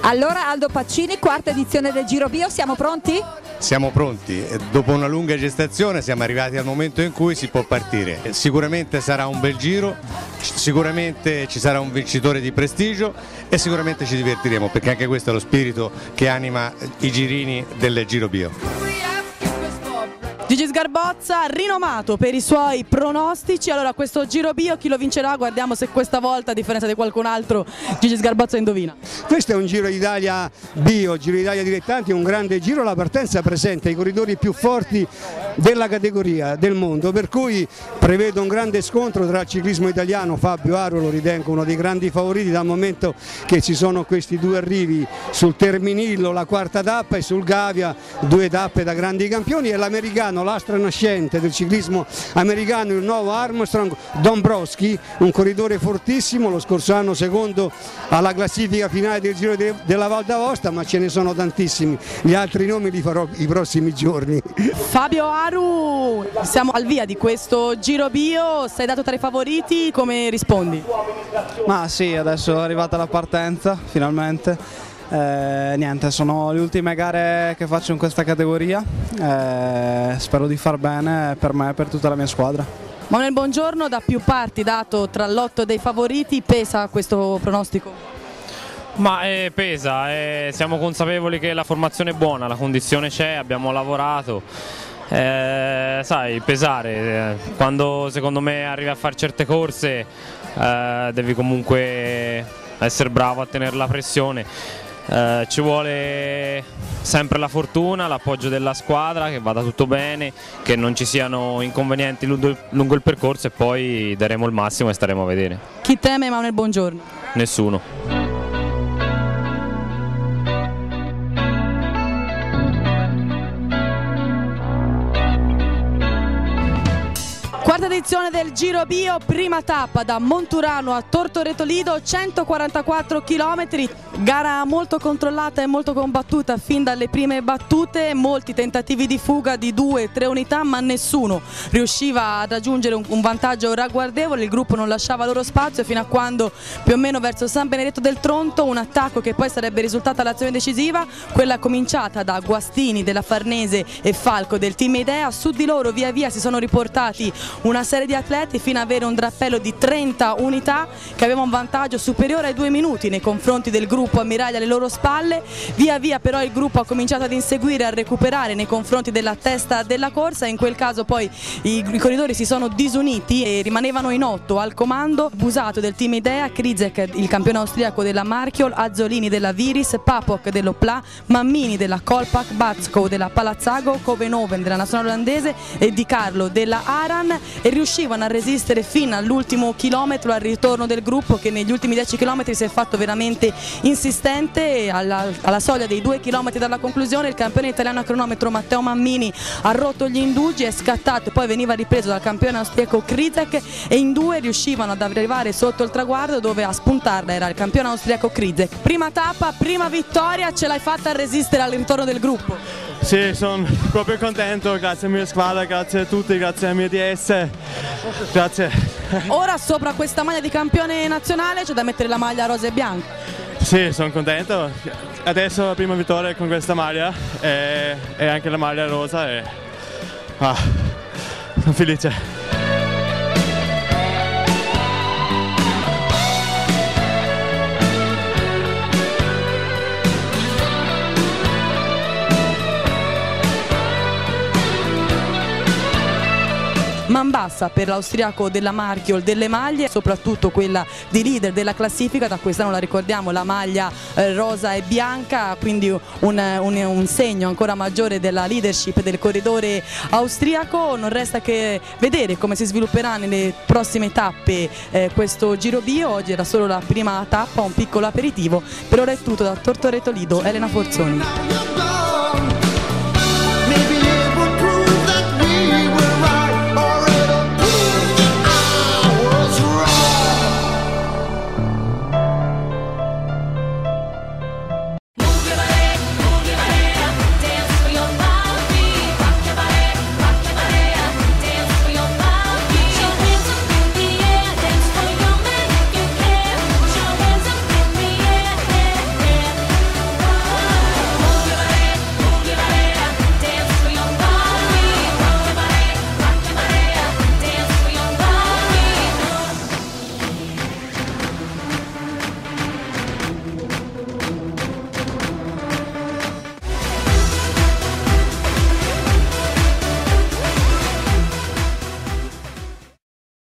Allora Aldo Pacini, quarta edizione del Giro Bio, siamo pronti? Siamo pronti, dopo una lunga gestazione siamo arrivati al momento in cui si può partire. Sicuramente sarà un bel giro, sicuramente ci sarà un vincitore di prestigio e sicuramente ci divertiremo, perché anche questo è lo spirito che anima i girini del Giro Bio. Gigi Sgarbozza, rinomato per i suoi pronostici. Allora, questo Giro Bio chi lo vincerà? Guardiamo se questa volta, a differenza di qualcun altro, Gigi Sgarbozza indovina. Questo è un Giro d'Italia Bio, Giro d'Italia dilettanti, un grande giro. La partenza presenta i corridori più forti della categoria del mondo, per cui prevedo un grande scontro tra il ciclismo italiano. Fabio Aru lo ritengo uno dei grandi favoriti, dal momento che ci sono questi due arrivi sul Terminillo, la quarta tappa, e sul Gavia, due tappe da grandi campioni, e l'americano, l'astra nascente del ciclismo americano, il nuovo Armstrong, Dombrowski, un corridore fortissimo, lo scorso anno secondo alla classifica finale del Giro della Val d'Aosta, ma ce ne sono tantissimi, gli altri nomi li farò i prossimi giorni. Fabio Aru, siamo al via di questo Giro Bio, sei dato tra i favoriti, come rispondi? Ma sì, adesso è arrivata la partenza finalmente. Niente, sono le ultime gare che faccio in questa categoria, spero di far bene per me e per tutta la mia squadra. Manuel Bongiorno, da più parti dato tra l'otto dei favoriti, pesa questo pronostico? Ma pesa, siamo consapevoli che la formazione è buona, la condizione c'è, abbiamo lavorato. Sai, pesare, quando secondo me arrivi a fare certe corse devi comunque essere bravo a tenere la pressione. Ci vuole sempre la fortuna, l'appoggio della squadra, che vada tutto bene, che non ci siano inconvenienti lungo il percorso, e poi daremo il massimo e staremo a vedere. Chi teme Manuel Bongiorno? Nessuno. Quarta edizione del Giro Bio, prima tappa da Monturano a Tortoreto Lido, 144 km, gara molto controllata e molto combattuta fin dalle prime battute, molti tentativi di fuga di 2-3 unità, ma nessuno riusciva a raggiungere un vantaggio ragguardevole. Il gruppo non lasciava loro spazio fino a quando, più o meno verso San Benedetto del Tronto, un attacco che poi sarebbe risultata l'azione decisiva, quella cominciata da Guastini della Farnese e Falco del Team Idea. Su di loro via via si sono riportati una serie di atleti fino ad avere un drappello di 30 unità che aveva un vantaggio superiore ai 2 minuti nei confronti del gruppo ammiraglia alle loro spalle. Via via però il gruppo ha cominciato ad inseguire, a recuperare nei confronti della testa della corsa, in quel caso poi i corridori si sono disuniti e rimanevano in 8 al comando: Busato del Team Idea, Krizek il campione austriaco della Marchiol, Azzolini della Viris, Papok dell'Opla, Mammini della Kolpak, Batsko della Palazzago, Covenhoven della nazionale olandese e Di Carlo della Aran, e riuscivano a resistere fino all'ultimo chilometro al ritorno del gruppo, che negli ultimi 10 km si è fatto veramente insistente. Alla soglia dei 2 km dalla conclusione il campione italiano a cronometro Matteo Mammini ha rotto gli indugi, è scattato e poi veniva ripreso dal campione austriaco Krizek, e in due riuscivano ad arrivare sotto il traguardo, dove a spuntarla era il campione austriaco Krizek. Prima tappa, prima vittoria, ce l'hai fatta a resistere al ritorno del gruppo? Sì, sono proprio contento, grazie alla mia squadra, grazie a tutti, grazie alla mia DS, grazie. Ora sopra questa maglia di campione nazionale c'è da mettere la maglia rosa e bianca. Sì, sono contento, adesso la prima vittoria con questa maglia e anche la maglia rosa e sono felice. Man bassa per l'austriaco della Marchiol delle maglie, soprattutto quella di leader della classifica. Da quest'anno la ricordiamo, la maglia rosa e bianca, quindi un segno ancora maggiore della leadership del corridore austriaco. Non resta che vedere come si svilupperà nelle prossime tappe questo Giro Bio. Oggi era solo la prima tappa, un piccolo aperitivo. Per ora è tutto da Tortoreto Lido, Elena Forzoni.